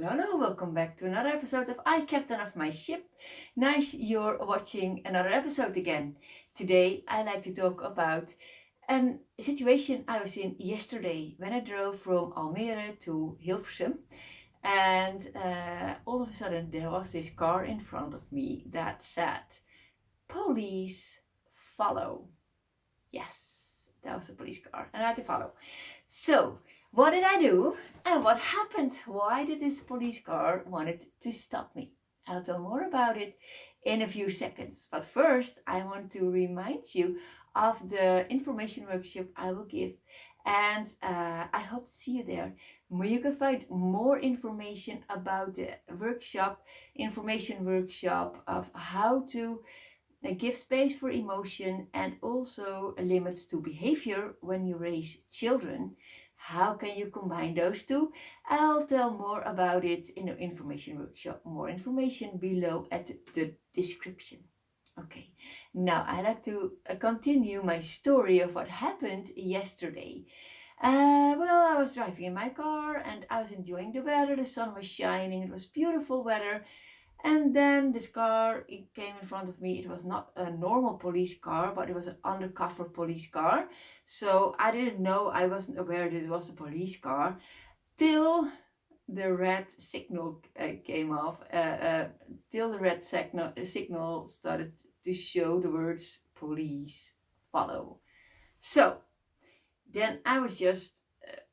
Hello, welcome back to another episode of I, Captain of My Ship. Nice you're watching another episode again. Today I like to talk about a situation I was in yesterday when I drove from Almere to Hilversum. And all of a sudden there was this car in front of me that said, "Police, follow." Yes, that was a police car and I had to follow. So, what did I do and what happened? Why did this police car wanted to stop me? I'll tell more about it in a few seconds. But first, I want to remind you of the information workshop I will give. And I hope to see you there. You can find more information about the workshop, information workshop of how to give space for emotion and also limits to behavior when you raise children. How can you combine those two? I'll tell more about it in the information workshop. More information below at the description. Okay, now I like to continue my story of what happened yesterday. Well, I was driving in my car and I was enjoying the weather. The sun was shining, it was beautiful weather. And then this car came in front of me. It was not a normal police car, but it was an undercover police car. So I didn't know, I wasn't aware that it was a police car till the red signal came off. Till the red signal started to show the words "police, follow." So then I was just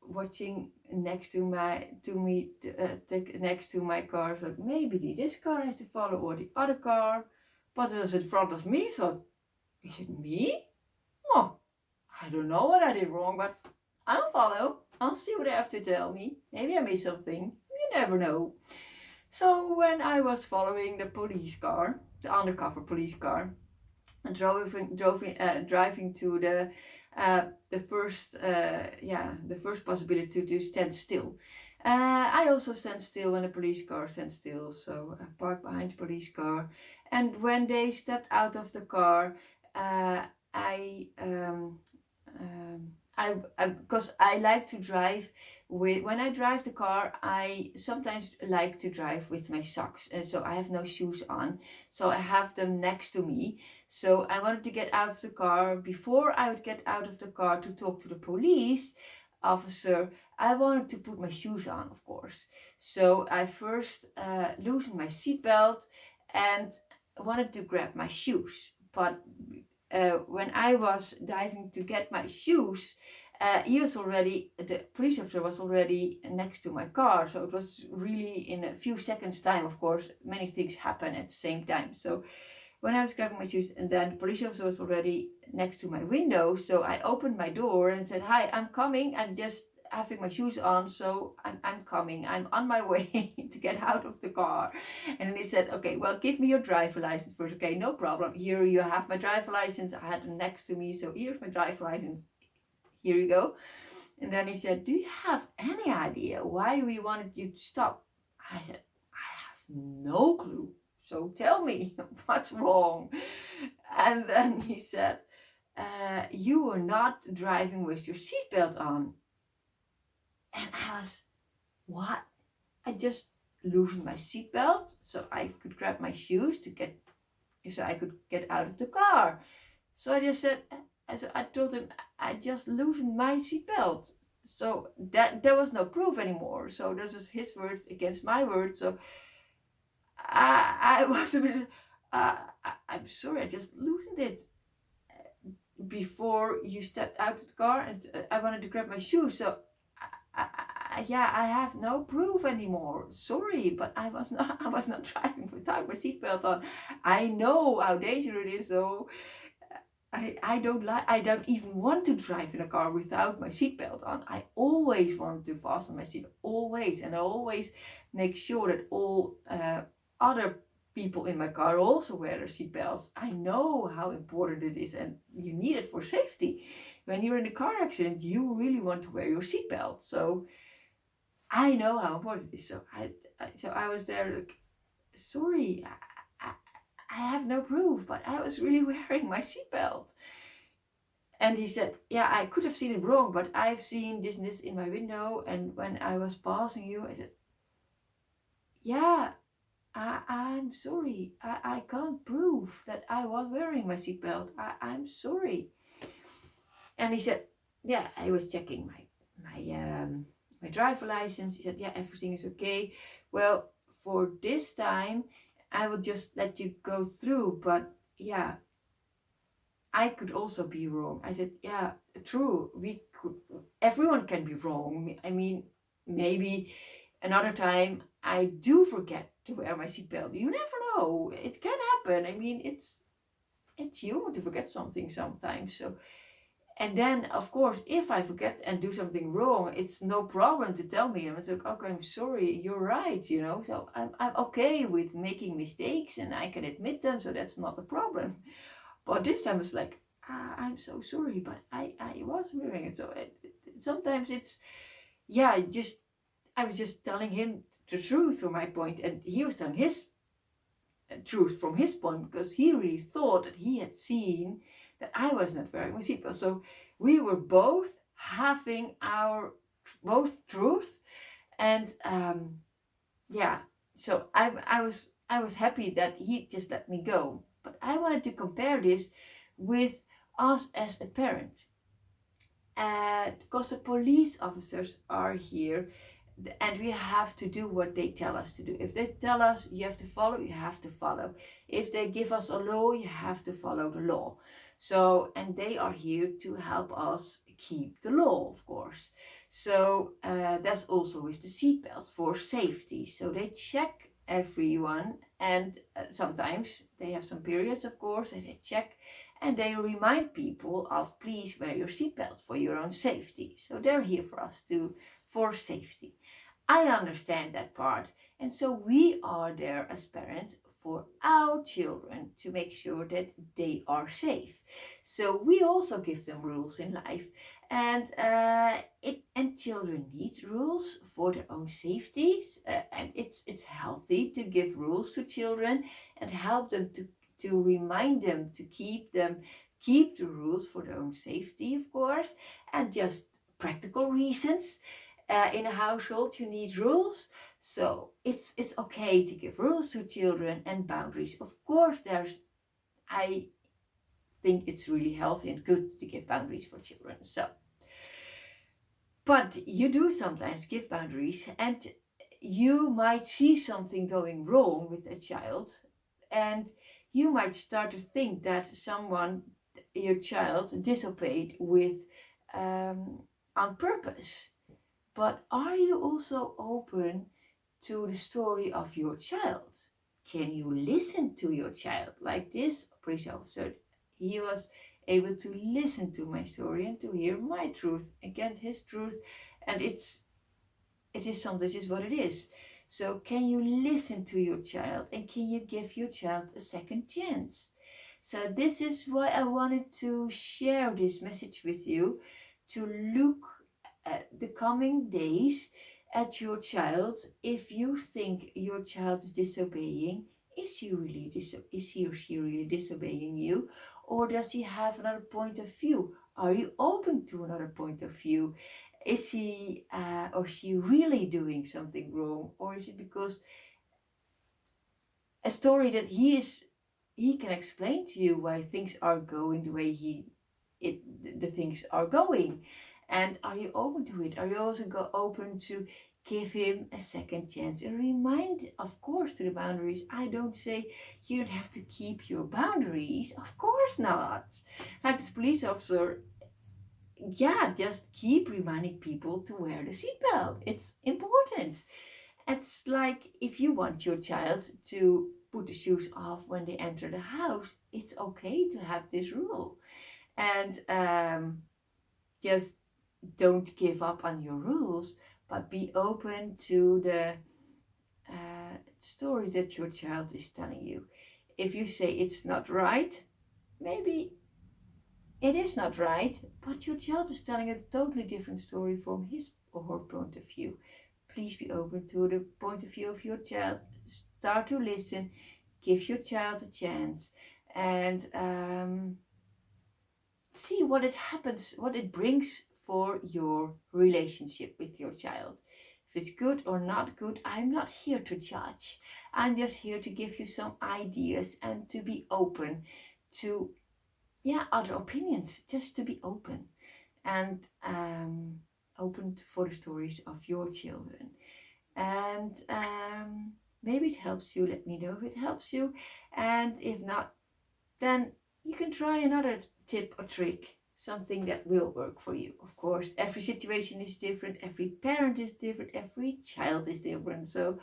watching next to my car. So maybe this car has to follow or the other car, but it was in front of me. So is it me? Oh, I don't know what I did wrong, but I'll follow. I'll see what they have to tell me. Maybe I missed something. You never know. So when I was following the police car, the undercover police car, and driving to the first possibility to stand still. I also stand still when the police car stands still, so I parked behind the police car. And when they stepped out of the car, because I like to drive when I drive the car, I sometimes like to drive with my socks, and so I have no shoes on, so I have them next to me. So I wanted to get out of the car. Before I would get out of the car to talk to the police officer, I wanted to put my shoes on, of course. So I first loosened my seatbelt and wanted to grab my shoes, but when I was diving to get my shoes, the police officer was already next to my car. So it was really in a few seconds time, of course, many things happen at the same time. So when I was grabbing my shoes, and then the police officer was already next to my window. So I opened my door and said, "Hi, I'm coming. I'm just having my shoes on, so I'm coming. I'm on my way to get out of the car." And then he said, "Okay, well, give me your driver license first." Okay, no problem. Here you have my driver license. I had them next to me, so here's my driver license. Here you go. And then he said, "Do you have any idea why we wanted you to stop?" I said, "I have no clue. So tell me what's wrong." And then he said, "You were not driving with your seatbelt on." And I was, what? I just loosened my seatbelt so I could grab my shoes so I could get out of the car. So I just said, I told him I just loosened my seatbelt. So that there was no proof anymore. So this is his word against my word. So I was a bit, I'm sorry, I just loosened it before you stepped out of the car, and I wanted to grab my shoes. So I have no proof anymore. Sorry, but I was not driving without my seatbelt on. I know how dangerous it is, so I don't even want to drive in a car without my seatbelt on. I always want to fasten my seatbelt, always, and I always make sure that all other people in my car also wear their seatbelts. I know how important it is, and you need it for safety. When you're in a car accident, you really want to wear your seatbelt. So I know how important it is. So I was there like, sorry, I have no proof, but I was really wearing my seatbelt. And he said, "Yeah, I could have seen it wrong, but I've seen this in my window, and when I was passing you," I said, yeah, I'm sorry. I can't prove that I was wearing my seatbelt. I'm sorry. And he said, yeah, I was checking my driver license. He said, yeah, everything is okay. Well, for this time, I will just let you go through. But yeah, I could also be wrong. I said, yeah, true. Everyone can be wrong. I mean, maybe another time I do forget to wear my seatbelt. You never know. It can happen. I mean, it's human to forget something sometimes. So, and then of course, if I forget and do something wrong, it's no problem to tell me. And it's like, okay, I'm sorry. You're right. So I'm okay with making mistakes, and I can admit them. So that's not a problem. But this time it's like, I'm so sorry, but I was wearing it. So sometimes it's, yeah, just I was just telling him the truth from my point, and he was telling his truth from his point, because he really thought that he had seen that I was not wearing my seatbelt. So we were both having our both truth, and yeah. So I was happy that he just let me go. But I wanted to compare this with us as a parent, because the police officers are here, and we have to do what they tell us to do. If they tell us you have to follow, you have to follow. If they give us a law, you have to follow the law. So, and they are here to help us keep the law, of course. So that's also with the seatbelts for safety. So they check everyone, and sometimes they have some periods, of course, that they check, and they remind people of, please wear your seatbelt for your own safety. So they're here for us for safety. I understand that part. And so we are there as parents for our children to make sure that they are safe. So we also give them rules in life. And children need rules for their own safety. And it's healthy to give rules to children and help them to remind them to keep the rules for their own safety, of course, and just practical reasons. In a household, you need rules, so it's okay to give rules to children and boundaries. Of course, I think it's really healthy and good to give boundaries for children. So, but you do sometimes give boundaries, and you might see something going wrong with a child, and you might start to think that your child, disobeyed with on purpose. But are you also open to the story of your child? Can you listen to your child? Like this police officer, he was able to listen to my story and to hear my truth against his truth, and this is what it is. So can you listen to your child, and can you give your child a second chance? So this is why I wanted to share this message with you, to look at the coming days at your child. If you think your child is disobeying, is he or she really disobeying you, or does he have another point of view? Are you open to another point of view? Is he or she really doing something wrong, or is it because a story that he can explain to you why things are going the way the things are going? And are you open to it? Are you also open to give him a second chance and remind, of course, to the boundaries? I don't say you don't have to keep your boundaries, of course not. Like this police officer, yeah, just keep reminding people to wear the seatbelt. It's important. It's like if you want your child to put the shoes off when they enter the house, it's okay to have this rule. And just don't give up on your rules, but be open to the story that your child is telling you. If you say it's not right, maybe it is not right, but your child is telling a totally different story from his or her point of view. Please be open to the point of view of your child. Start to listen, give your child a chance, and see what it brings for your relationship with your child. If it's good or not good, I'm not here to judge. I'm just here to give you some ideas and to be open to, yeah, other opinions, just to be open and open for the stories of your children. And maybe it helps you. Let me know if it helps you. And if not, then you can try another tip or trick, something that will work for you. Of course, every situation is different, every parent is different, every child is different. So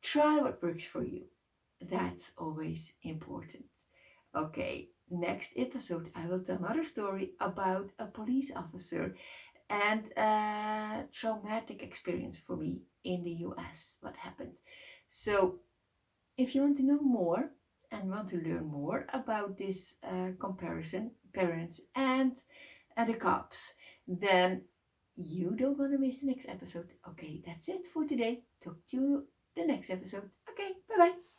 try what works for you. That's always important. Okay, next episode I will tell another story about a police officer and a traumatic experience for me in the US, what happened. So if you want to know more and want to learn more about this comparison, parents and the cops, then you don't want to miss the next episode. Okay, that's it for today. Talk to you the next episode. Okay, bye bye.